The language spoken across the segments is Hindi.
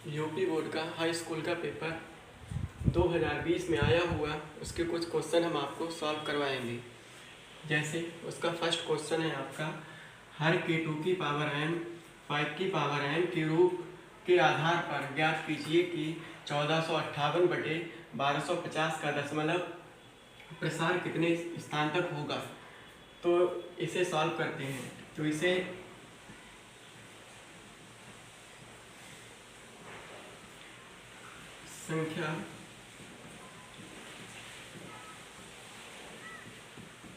यूपी बोर्ड का हाई स्कूल का पेपर 2020 में आया हुआ उसके कुछ क्वेश्चन हम आपको सॉल्व करवाएंगे। जैसे उसका फर्स्ट क्वेश्चन है आपका, हर के टू की पावर n 5 की पावर n के रूप के आधार पर ज्ञात कीजिए कि 1458/1250 का दशमलव प्रसार कितने स्थान तक होगा। तो इसे सॉल्व करते हैं। तो इसे संख्या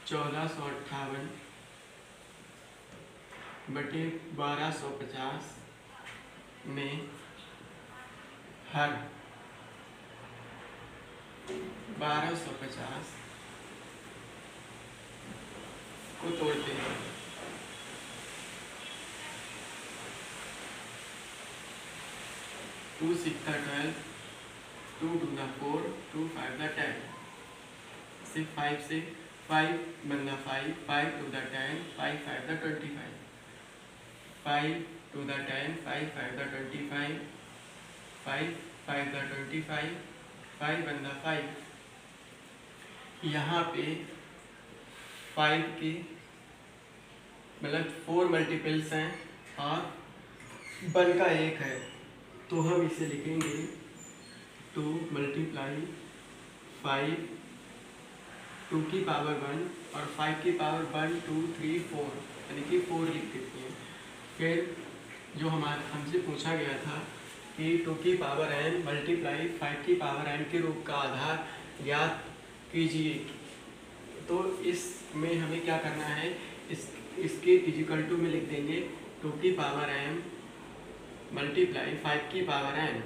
1458/1250 में हर 1250 को तोड़ते हैं। टू सिक्स 12, 2 2 4, 2 5 10, सिर्फ 5 से 5 बनना 5, 5 2 10, 5 5 25, 5 2 10, 5 5 25, 5 5 25, 5 बनना 5। यहाँ पे 5 की मतलब 4 मल्टीपल्स हैं और 1 का 1 है, तो हम इसे लिखेंगे 2 × 5, 2 की पावर 1 और 5 की पावर 1 2 3 4, यानी कि 4 लिख देते हैं। फिर जो हमसे पूछा गया था कि 2 की पावर n × 5 की पावर n के रूप का आधार ज्ञात कीजिए। तो इसमें हमें क्या करना है, इसके इक्वल टू में लिख देंगे 2 की पावर m × 5 की पावर n।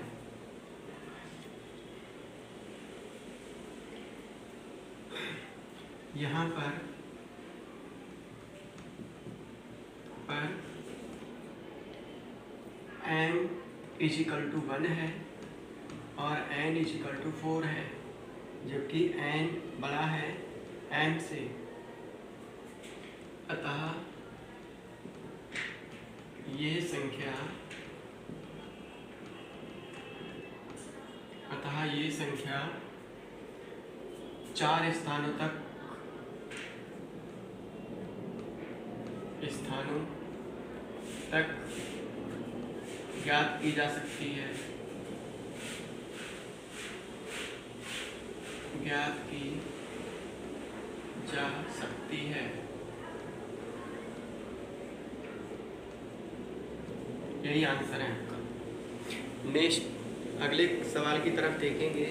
यहाँ पर m = 1 है और n = 4 है, जबकि n बड़ा है m से। अतः ये संख्या 4 स्थानों तक ज्ञात की जा सकती है। यही आंसर है आपका। नेक्स्ट अगले सवाल की तरफ देखेंगे।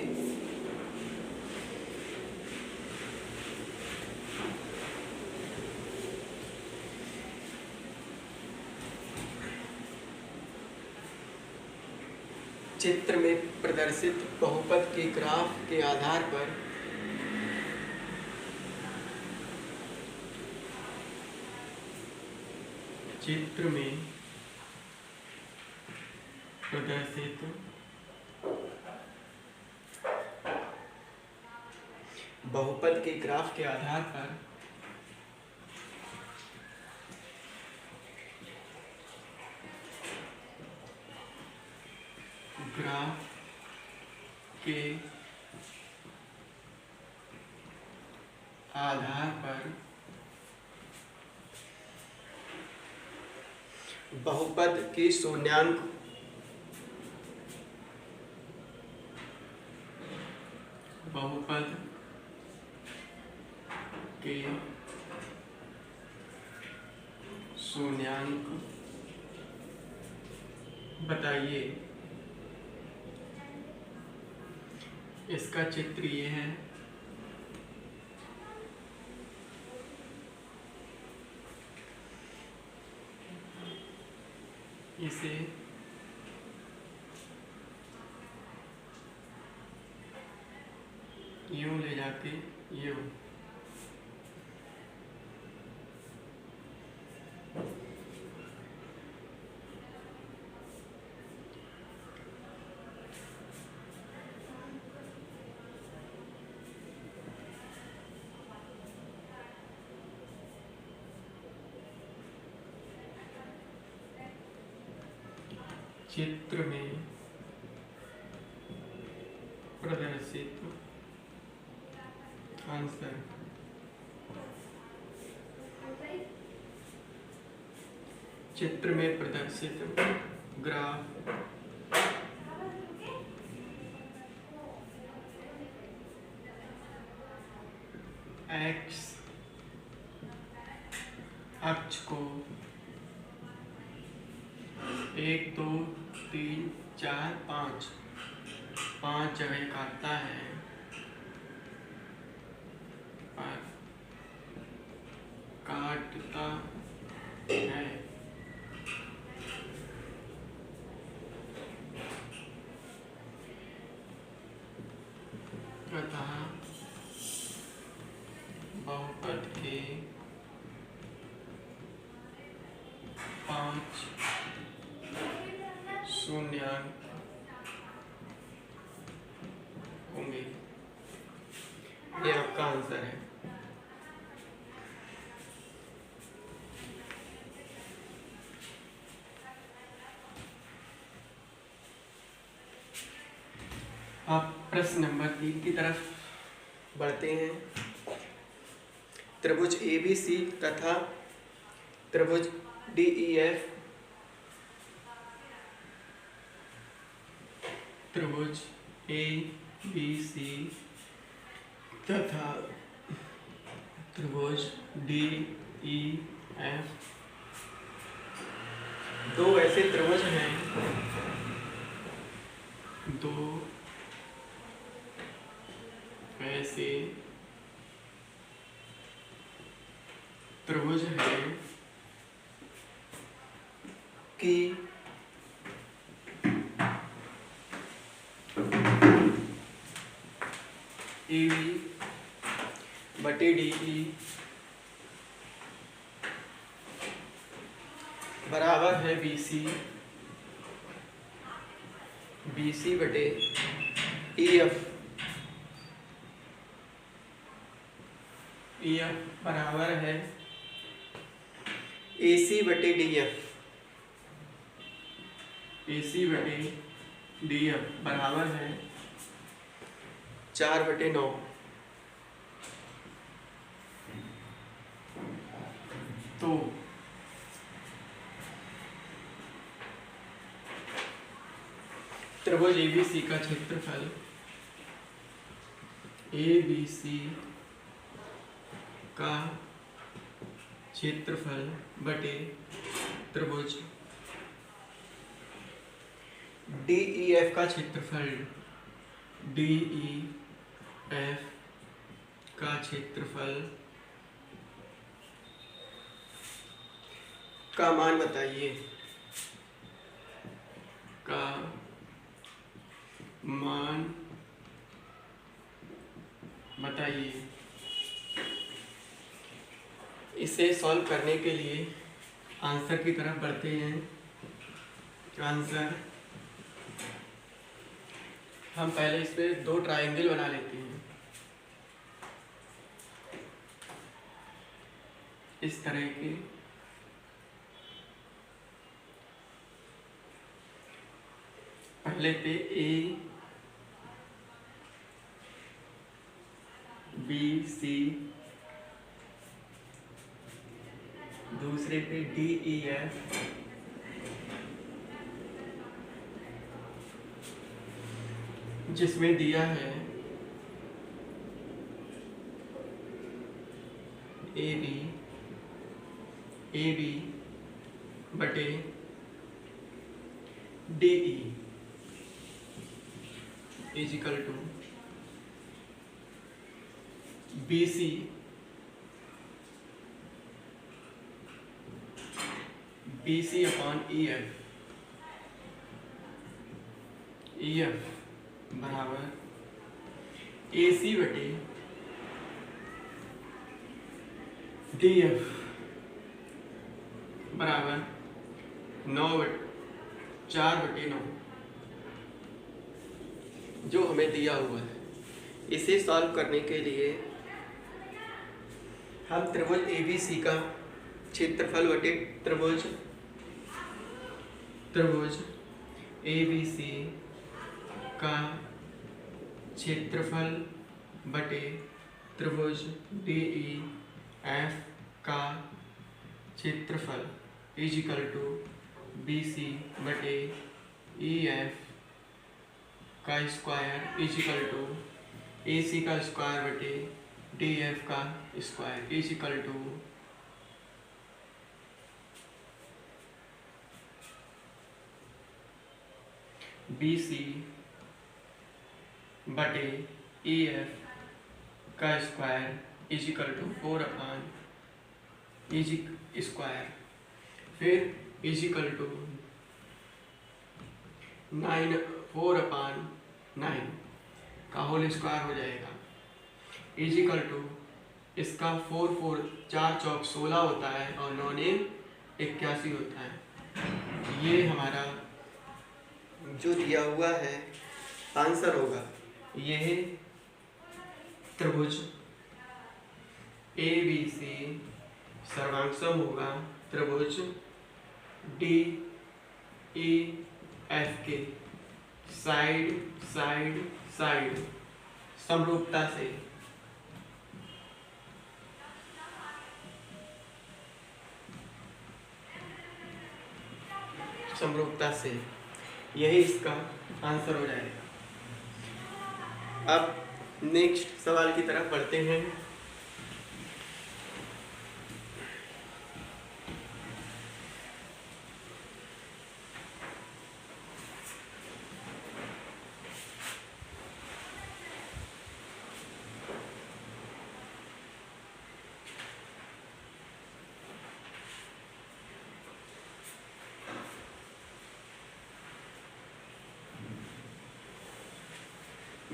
चित्र में प्रदर्शित बहुपद के ग्राफ के आधार पर बहुपद के शून्याङ्क बताइए। इसका चित्र ये है। इसे यूं ले जाके यूं चित्र में प्रदर्शित आंसर चित्र में प्रदर्शित ग्राफ एक्स अक्ष को 1 2 3 4 5 जगह काटता है और काटता है अतः बहुपद के 5 शून्यांक होंगे। ये आपका आंसर है। आप प्रश्न नंबर 3 की तरफ बढ़ते हैं। त्रिभुज ABC तथा त्रिभुज DEF, त्रिभुज ABC तथा त्रिभुज DEF दो ऐसे त्रिभुज हैं, दो ऐसे त्रिभुज हैं कि AB बटे DE बराबर है BC बटे EF बराबर है AC बटे DF बराबर है 4/9। तो त्रिभुज ABC का क्षेत्रफल ABC का क्षेत्रफल बटे त्रिभुज DEF का क्षेत्रफल DEF का क्षेत्रफल का मान बताइए, का मान बताइए। इसे सॉल्व करने के लिए आंसर की तरफ बढ़ते हैं। आंसर हम पहले इसमें 2 ट्रायंगल बना लेते हैं इस तरह के। पहले पे ABC, दूसरे पे DEF, जिसमें दिया है AB बटे DE is equal to BC upon EF बराबर AC बटे DF बराबर 4/9 जो हमें दिया हुआ है। इसे सॉल्व करने के लिए हम त्रिभुज ABC का क्षेत्रफल बटे त्रिभुज ABC का क्षेत्रफल बटे त्रिभुज DEF का क्षेत्रफल इजिकल टू BC बटे EF का स्क्वायर इजिकल टू AC का स्क्वायर बटे DF का स्क्वायर इजिकल टू BC बटे EF का square is equal to 4/EG square, फिर इजिकल टू 4/9 का होल स्क्वायर हो जाएगा, इजिकल टू इसका 4 4 चौक 16 होता है और 9 9 81 होता है। ये हमारा जो दिया हुआ है आंसर होगा। यह त्रिभुज ABC सर्वांगसम होगा त्रिभुज DEF के साइड साइड साइड समरूपता से। समरूपता से यही इसका आंसर हो जाएगा। अब नेक्स्ट सवाल की तरफ बढ़ते हैं।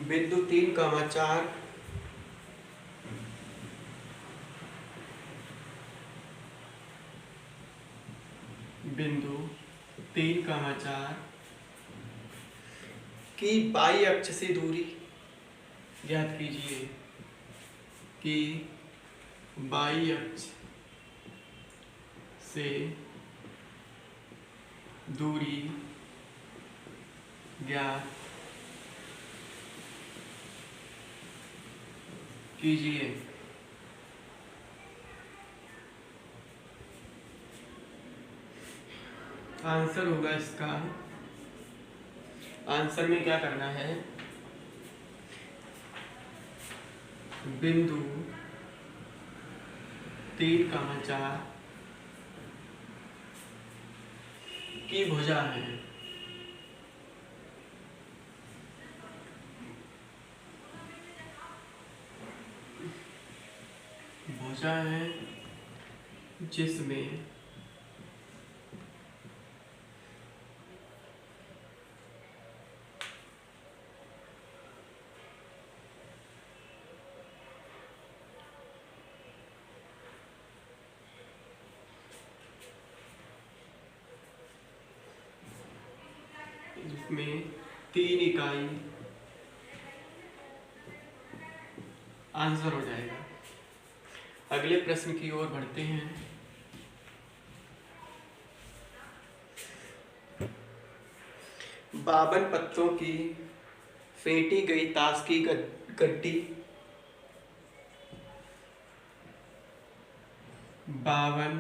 बिंदु 3,4 बिंदु 3,4 की बाई अक्ष से दूरी ज्ञात कीजिए कि बाई अक्ष से दूरी ज्ञात कीजिए। आंसर होगा इसका, आंसर में क्या करना है, बिंदु 3,4 की भुजा है, भुजा है जिसमें जिसमें 3 इकाई आंसर हो जाएगा। अगले प्रश्न की ओर बढ़ते हैं। बावन पत्तों की फेंटी गई ताश की गड्डी 52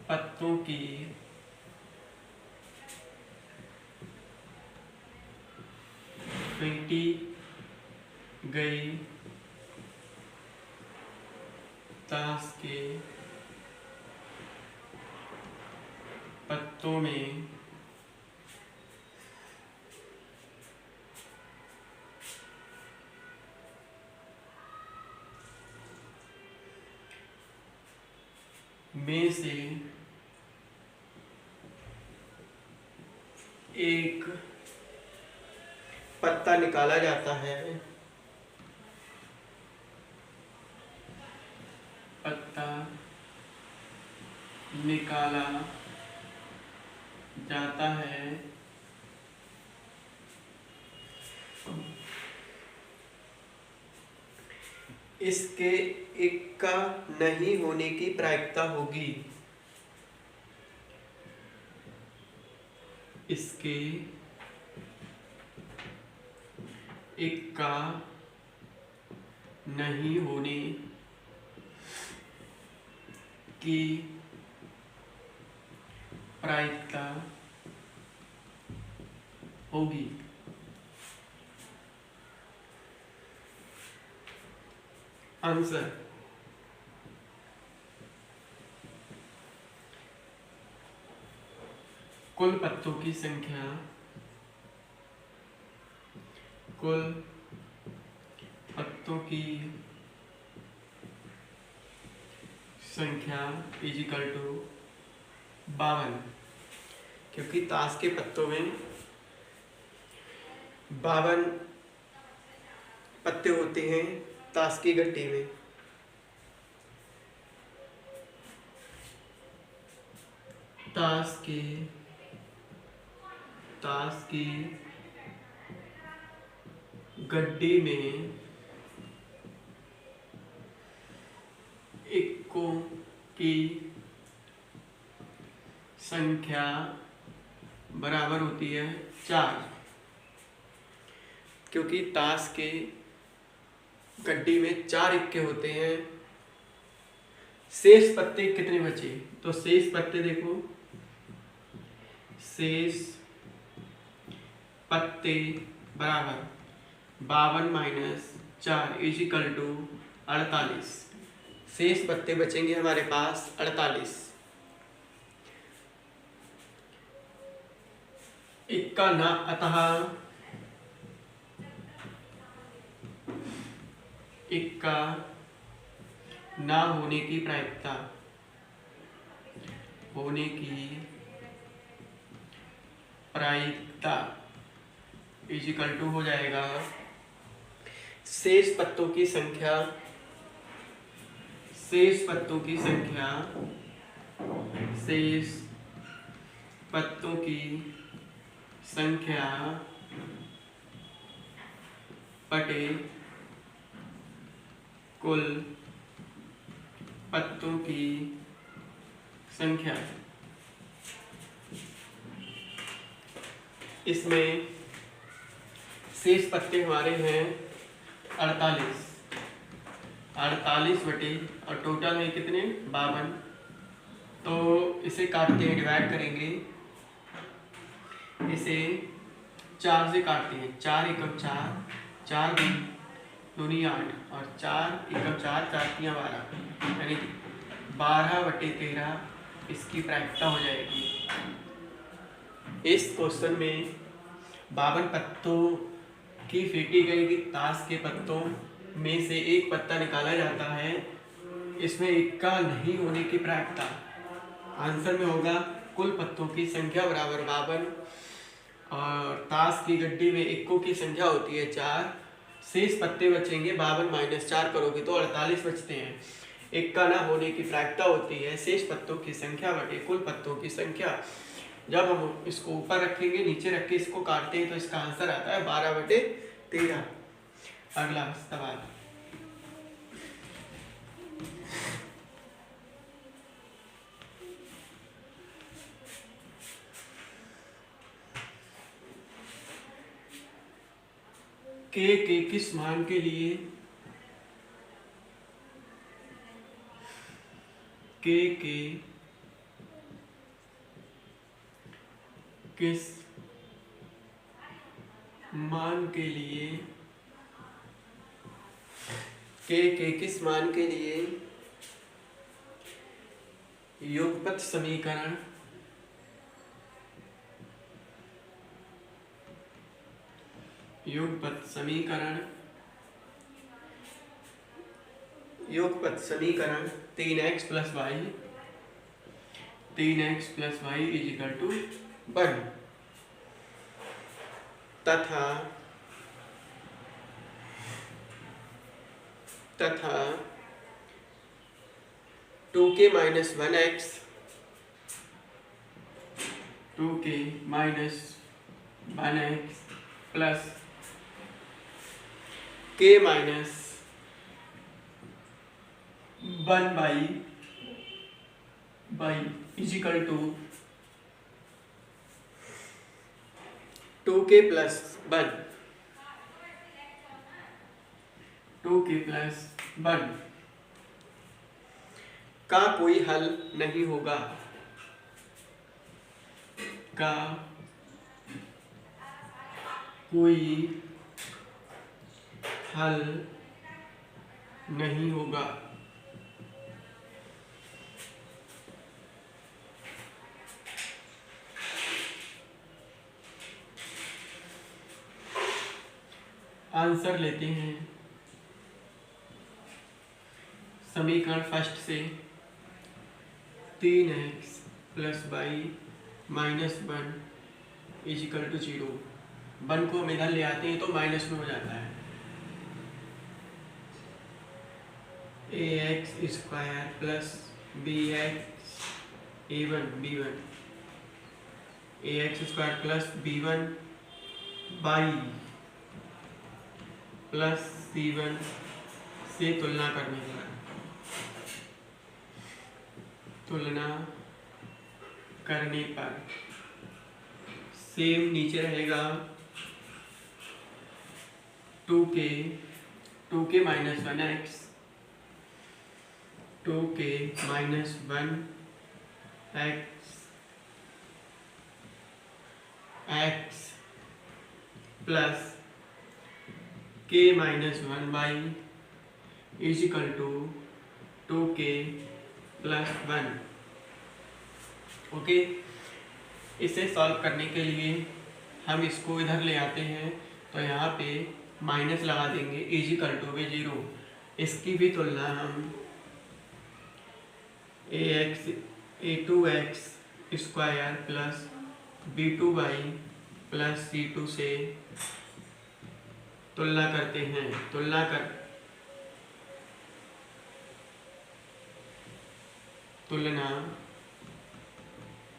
पत्तों की फेंटी गई ताश के पत्तों में से एक पत्ता निकाला जाता है, पत्ता निकाला जाता है, इसके इक्का नहीं होने की प्रायिकता होगी, इसके इक्का नहीं होने की प्रायिकता होगी। आंसर कुल पत्तों की संख्या, कुल पत्तों की संख्या इजिकल टू 52, क्योंकि ताश के पत्तों में 52 पत्ते होते हैं ताश की गड्डी में। ताश की गड्डी में इक्कों की संख्या बराबर होती है 4, क्योंकि ताश के गड्डी में 4 इक्के होते हैं। शेष पत्ते कितने बचे? तो शेष पत्ते देखो, शेष पत्ते बराबर 52 - 4 इजिकल टू 48। शेष पत्ते बचेंगे हमारे पास 48। इक्का ना, अतः इक्का ना होने की प्रायिकता, होने की प्रायिकता इजिकल टू हो जाएगा शेष पत्तों की संख्या, शेष पत्तों की संख्या, शेष पत्तों की संख्या बटे कुल पत्तों की संख्या। इसमें शेष पत्ते हमारे हैं 48, 48 बटे और टोटल है कितने 52। तो इसे काटते हैं, डिवाइड करेंगे, इसे 4 से काटते हैं। 4 एकम 4, 4 दूनी 8 और 4 एकम 4, 4 तियां 12, यानी 12 बटे 13 इसकी प्रायिकता हो जाएगी। इस क्वेश्चन में 52 पत्तों की फेंटी गई ताश के पत्तों में से एक पत्ता निकाला जाता है। इसमें इक्का नहीं होने की प्रायिकता, आंसर में होगा कुल पत्तों की संख्या बराबर 52 और ताश की गड्डी में इक्कों की संख्या होती है 4। शेष पत्ते बचेंगे 52 - 4 करोगे तो 48 बचते हैं। इक्का ना होने की प्रायिकता होती है शेष पत्तों की संख्या बटे कुल पत्तों की संख्या। जब हम इसको ऊपर रखेंगे, नीचे रख के इसको काटते हैं तो इसका आंसर आता है 12 बटे 13। अगला सवाल, के किस मान के लिए के किस मान के लिए के किस मान के लिए युगपत समीकरण युगपत समीकरण 3x + y इजिकल टू 1 तथा 2k - 1x 2k - 1x plus k - 1/y is equal to 2k + 1। 2k plus 1 का कोई हल नहीं होगा, का कोई हल नहीं होगा। आंसर लेते हैं समीकरण फर्स्ट से। 3x plus y minus 1 is equal to 0। 1 को हम इधर ले आते हैं तो माइनस में हो जाता है। ax square plus bx b1 ax square प्लस b1 बाई प्लस c1 से तुलना करने पर सेम नीचे रहेगा 2k minus 1x 2k minus 1x x plus k minus 1 y is equal to 2k plus 1। Okay, इसे सॉल्व करने के लिए हम इसको इधर ले आते हैं तो यहाँ पे माइनस लगा देंगे, इजिकल टू भी 0। इसकी भी तुलना हम a2x square plus b2 by plus c2 से तुलना करते हैं। तुलना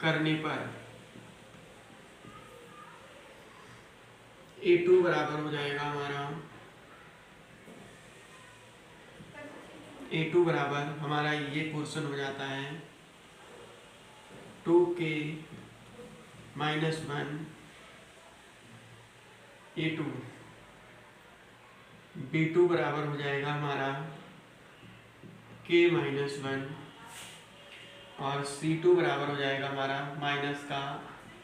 करने पर a2 बराबर हो जाएगा हमारा, a2 बराबर हमारा ये पोर्शन हो जाता है 2k माइनस 1 a2। b2 बराबर हो जाएगा हमारा k माइनस 1 और c2 बराबर हो जाएगा हमारा माइनस का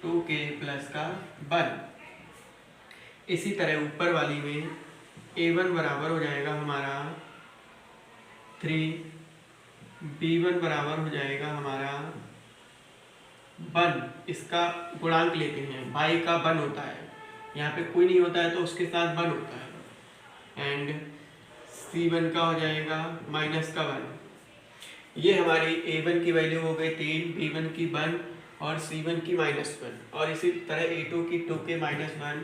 2k प्लस का 1। इसी तरह ऊपर वाली में a1 बराबर हो जाएगा हमारा 3, b1 बराबर हो जाएगा हमारा 1। इसका गुणांक लेते हैं, बाई का 1 होता है, यहाँ पे कोई नहीं होता है तो उसके साथ 1 होता है। एंड c1 का हो जाएगा माइनस का 1। ये हमारी a1 की वैल्यू हो गई 3, b1 की 1 और c1 की माइनस 1। और इसी तरह a2 की 2k माइनस 1,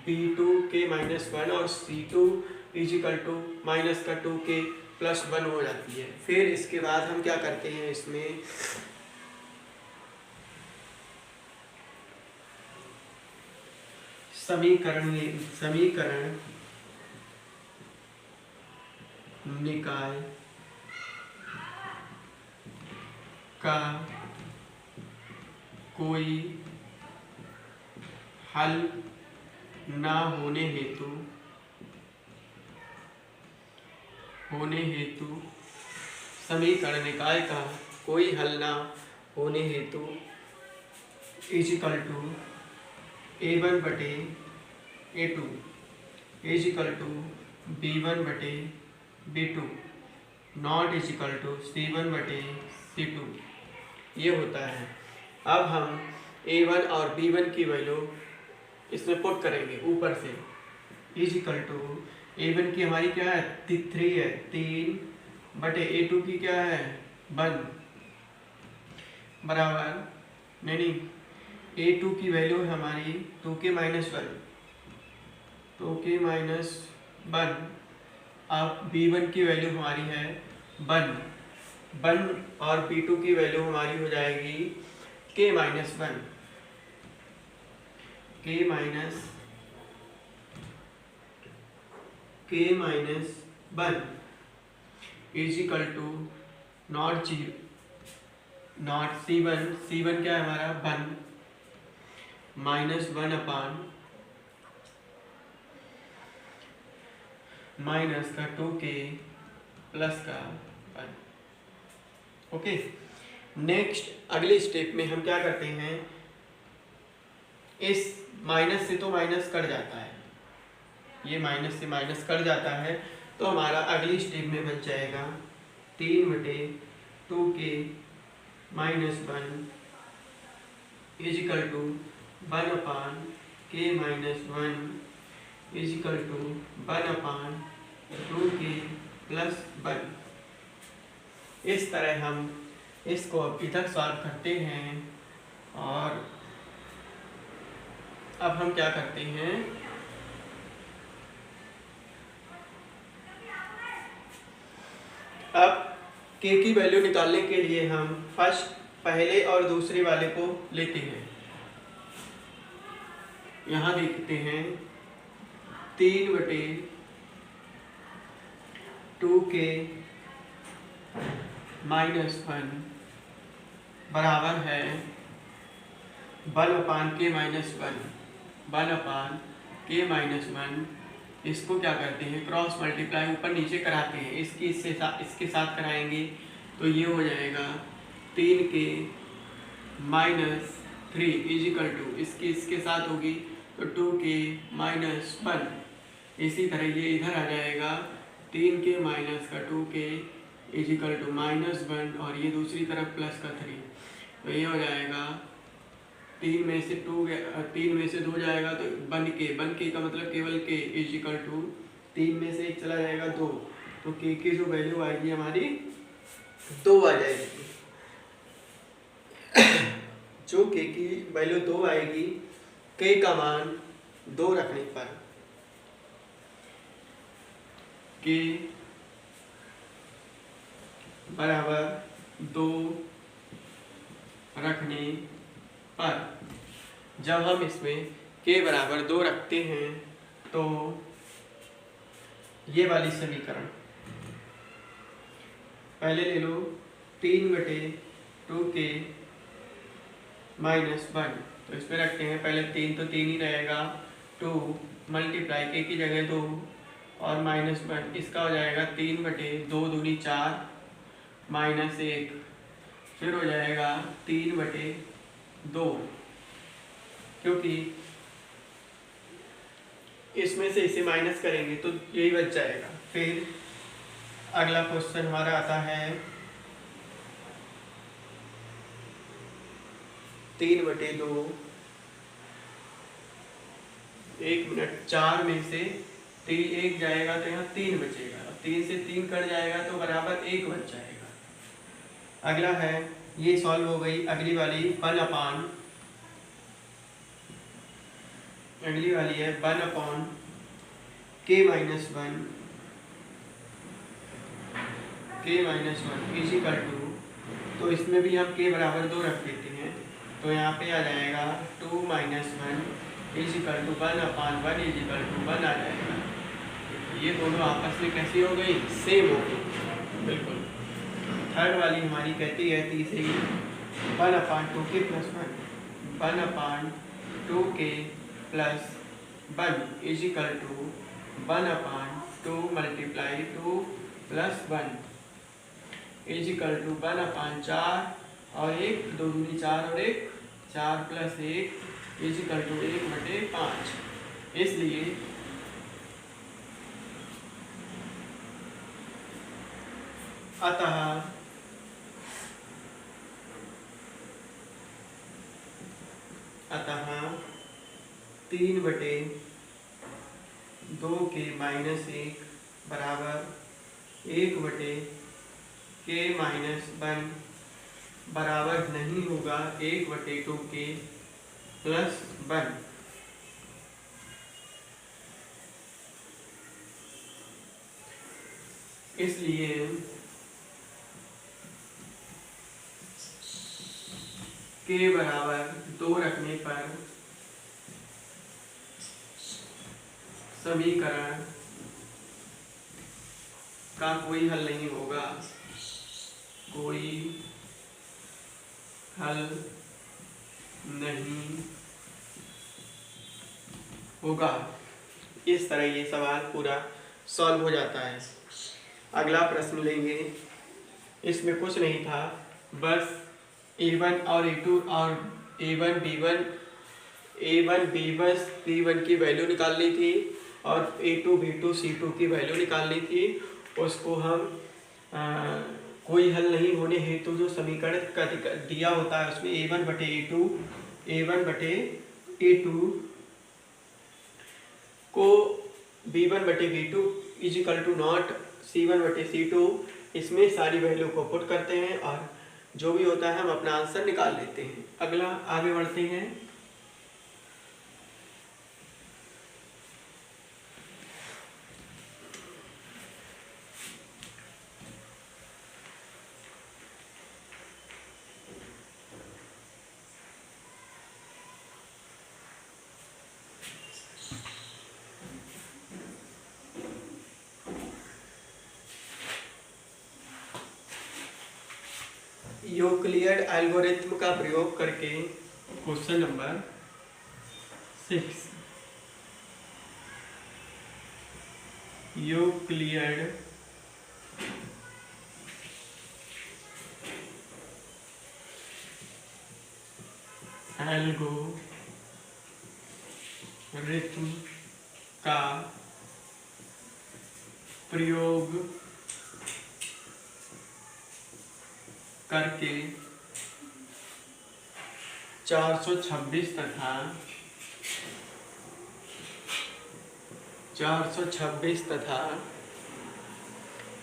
b2k माइनस 1 और c2 इजिकल टू माइनस का 2k प्लस 1 हो जाती है। फिर इसके बाद हम क्या करते हैं, इसमें समीकरण निकाय का कोई हल ना होने हेतु समीकरण निकाय का कोई हल ना होने हेतु इजिकल टू a1 बटे a2 इजिकल टू b1 बटे b2 not is equal to c1 बटे c2 ये होता है। अब हम a1 और b1 की वैल्यू इसमें पुट करेंगे ऊपर से। इजिकल टू a1 की हमारी क्या है 3 है, 3 बटे a2 की क्या है 1 बराबर नहीं a2 की वैल्यू है हमारी 2k माइनस 1, 2k माइनस 1। अब b1 की वैल्यू हमारी है 1 और b2 की वैल्यू हमारी हो जाएगी k minus 1, k minus 1 is equal to not c1 क्या है हमारा 1 माइनस 1 अपान माइनस का 2k प्लस का 1। ओके, नेक्स्ट अगले स्टेप में हम क्या करते हैं, इस माइनस से तो माइनस कट जाता है, ये माइनस से माइनस कट जाता है, तो हमारा अगली स्टेप में बच जाएगा 3/2k minus 1 is equal to 1/k minus 1 is equal to 1/2k plus 1। इस तरह हम इसको अब इधर सॉल्व करते हैं, और अब हम क्या करते हैं, अब k की वैल्यू निकालने के लिए हम फर्स्ट पहले और दूसरे वाले को लेते हैं। यहाँ देखते हैं 3/2k माइनस 1 बराबर है 1/k माइनस 1, 1/k माइनस 1। इसको क्या करते हैं, क्रॉस मल्टीप्लाई ऊपर नीचे कराते हैं, इसके साथ कराएंगे तो ये हो जाएगा 3k minus 3 is equal to, इसके साथ होगी तो 2k माइनस 1। इसी तरह ये इधर आ जाएगा 3k माइनस का 2k is equal to minus 1, और ये दूसरी तरफ प्लस का 3, तो ये हो जाएगा 3 में से 2 जाएगा तो 1k का मतलब केवल k इज इक्वल टू 3 में से 1 चला जाएगा 2, तो k की जो वैल्यू आएगी हमारी 2 आ जाएगी। जो k की वैल्यू 2 आएगी, k का मान 2 रखने पर, k बराबर 2 रखने पर, जब हम इसमें k बराबर 2 रखते हैं तो ये वाली समीकरण पहले ले लो, 3/2k माइनस 1, तो इसमें रखते हैं पहले 3 तो 3 ही रहेगा, 2 मल्टीप्लाई k की जगह 2 और माइनस 1, इसका हो जाएगा 3/2 दूनी 4 माइनस 1, फिर हो जाएगा 3/2, क्योंकि इसमें से इसे माइनस करेंगे तो यही बच जाएगा। फिर अगला क्वेश्चन हमारा आता है 3/2, 1 मिनट, 4 में से 1 जाएगा तो यहाँ 3 बचेगा, 3 से 3 कट जाएगा तो बराबर 1 बच जाएगा। अगला है, ये सॉल्व हो गई। अगली वाली है 1/k minus 1 is equal to, तो इसमें भी हम k बराबर 2 रख देते हैं, तो यहाँ पे आ जाएगा 2 - 1 is equal to 1/1 is equal to 1 आ जाएगा। ये दोनों आपस में कैसी हो गई, सेम हो गई, बिल्कुल। थर्ड वाली हमारी कहती है तीसरी 1/2k plus 1/2k plus 1 is equal to 1/2 multiply 2 plus 1 is equal to 1/4 और 1, 2 दूनी 4 और 1, 4 प्लस 1 इज इक्वल टू 1/5। इसलिए अतः 3/2k माइनस 1 बराबर 1/k माइनस 1 बराबर नहीं होगा 1/2k प्लस 1। इसलिए k बराबर 2 रखने पर समीकरण का कोई हल नहीं होगा, कोई हल नहीं होगा। इस तरह ये सवाल पूरा सॉल्व हो जाता है। अगला प्रश्न लेंगे, इसमें कुछ नहीं था, बस A1 और A2 और A1 B1 B1 की वैल्यू निकालनी थी और A2 B2 C2 की वैल्यू निकालनी थी। उसको हम कोई हल नहीं होने हेतु जो समीकरण दिया होता है उसमें A1 बटे A2 को B1 बटे B2 is equal to not C1 बटे C2, इसमें सारी वैल्यू को पुट करते हैं और जो भी होता है हम अपना आंसर निकाल लेते हैं। अगला आगे बढ़ते हैं। यूक्लिड एल्गोरिथ्म का प्रयोग करके क्वेश्चन नंबर 6, यूक्लिड एल्गोरिथ्म का प्रयोग करके 426 तथा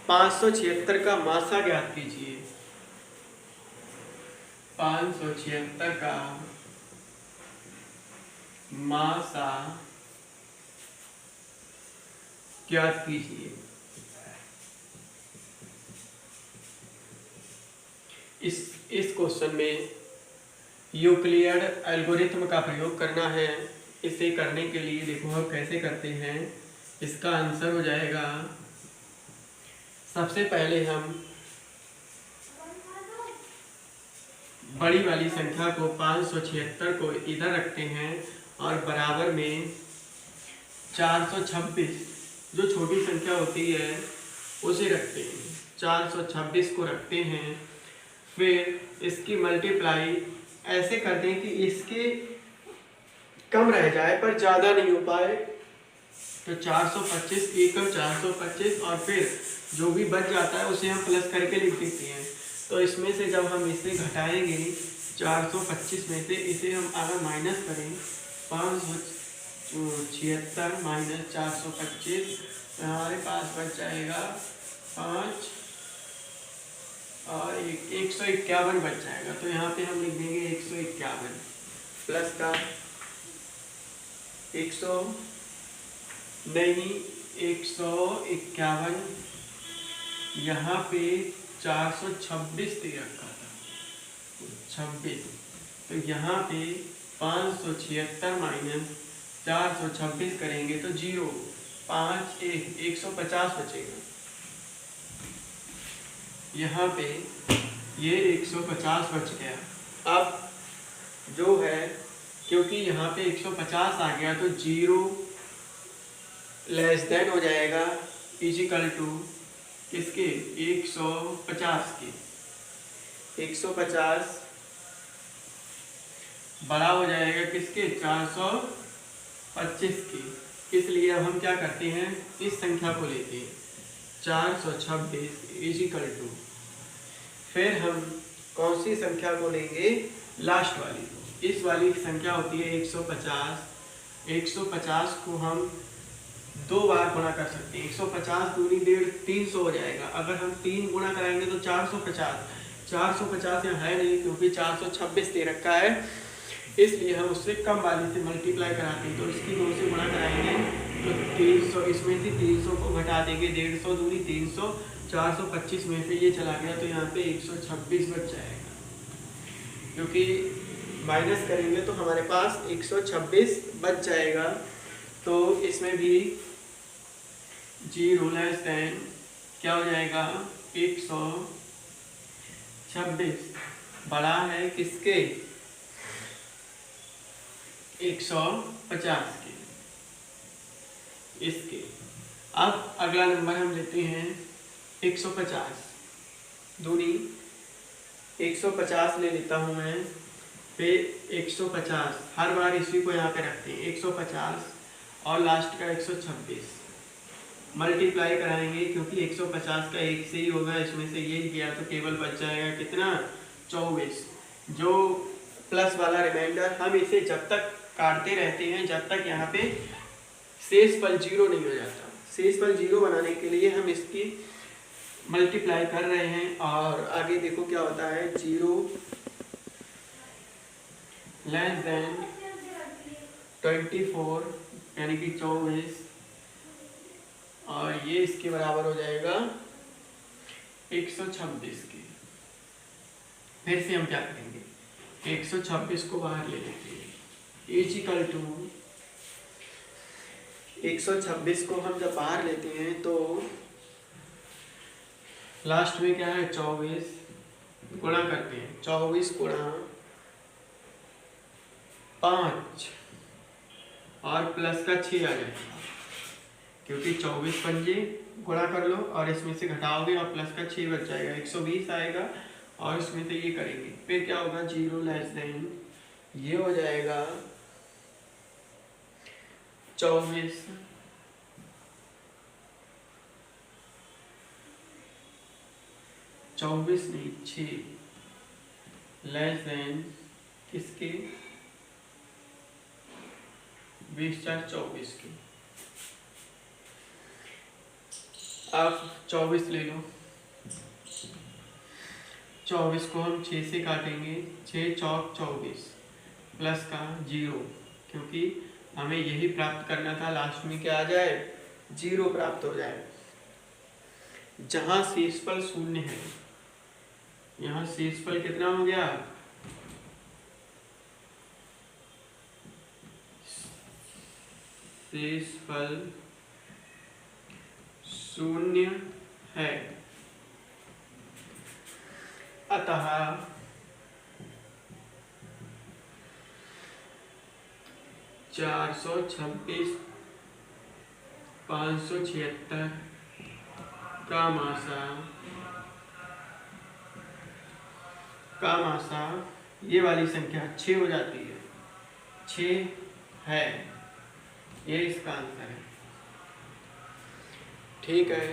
576 का मासा ज्ञात कीजिए। 576 का मासा ज्ञात कीजिए। इस क्वेश्चन में यूक्लिड एल्गोरिथ्म का प्रयोग करना है। इसे करने के लिए देखो हम कैसे करते हैं। इसका आंसर हो जाएगा, सबसे पहले हम बड़ी वाली संख्या को 576 को इधर रखते हैं और बराबर में 426 जो छोटी संख्या होती है उसे रखते हैं। 426 को रखते हैं, फिर इसकी मल्टीप्लाई ऐसे करते हैं कि इसके कम रह जाए पर ज़्यादा नहीं हो पाए। तो 425 एकम 425 और फिर जो भी बच जाता है उसे हम प्लस करके लिख देते हैं। तो इसमें से जब हम इसे घटाएंगे 425 में से इसे हम अगर माइनस करें 576 माइनस 425 हमारे पास बच जाएगा 5 और 151 बच जाएगा। तो यहाँ पे हम लिख देंगे 151 प्लस का 151 यहाँ पे 426 दे रखा था 26, तो यहाँ पे 576 माइनस 426 करेंगे तो 0 5 150 बचेगा। यहाँ पे ये 150 बच गया। अब जो है क्योंकि यहाँ पे 150 आ गया तो 0 लेस देन हो जाएगा इजिकल टू किसके 150 के। 150 बड़ा हो जाएगा किसके 425 के। इसलिए अब हम क्या करते हैं, इस संख्या को लेते हैं 426 इजिकल टू, फिर हम कौन सी संख्या को लेंगे, लास्ट वाली। इस वाली की संख्या होती है 150। 150 को हम 2 बार गुणा कर सकते हैं। 150 दूनी 1.5 300 हो जाएगा। अगर हम 3 गुणा कराएंगे तो 450 यहाँ है नहीं क्योंकि 426 दे रखा है, इसलिए हम उससे कम वाली से मल्टीप्लाई कराते हैं। तो इसकी 2 से गुणा कराएंगे तो 300, इसमें से 300 को घटा देंगे 150 दूनी 300, 425 में से ये चला गया तो यहाँ पे 126 बच जाएगा। क्योंकि माइनस करेंगे तो हमारे पास 126 बच जाएगा। तो इसमें भी 0 लेस देन क्या हो जाएगा 126 बड़ा है किसके 150 के, इसके। अब अगला नंबर हम लेते हैं 150 दूनी 150 ले लेता हूँ मैं। फिर 150 हर बार इसी को यहाँ पे रखते हैं 150 और लास्ट का 126 मल्टीप्लाई कराएंगे, क्योंकि 150 का एक से ही होगा, इसमें से ये गया तो केवल बच जाएगा कितना 24। जो प्लस वाला रिमाइंडर हम इसे जब तक काटते रहते हैं जब तक यहाँ पे शेषफल 0 नहीं हो जाता। शेषफल 0 बनाने के लिए हम इसकी मल्टीप्लाई कर रहे हैं और आगे देखो क्या होता है 0 लेस देन 24 यानी कि 24 और ये इसके बराबर हो जाएगा 126 के। फिर से हम क्या करेंगे 126 को बाहर ले लेते हैं इज इक्वल टू 126 को हम जब बाहर लेते हैं तो लास्ट में क्या है 24 गुणा करते हैं 24 गुणा 5 और प्लस का 6 आ जाएगा, क्योंकि 24 पंजे गुणा कर लो और इसमें से घटाओगे और प्लस का 6 बच जाएगा 120 आएगा और इसमें से ये करेंगे। फिर क्या होगा 0 लेस देन ये हो जाएगा 24 नहीं 6 लेस देन किसके 20/24 की। आप 24 ले लो 24 को हम 6 से काटेंगे 6 चौक 24 प्लस का 0, क्योंकि हमें यही प्राप्त करना था लास्ट में क्या आ जाए 0 प्राप्त हो जाए। जहाँ शेषफल 0 है यहाँ शेषफल कितना हो गया शेषफल 0 है, अतः 426 576 का मासा ये वाली संख्या 6 हो जाती है 6 है, ये इसका आंसर है। ठीक है।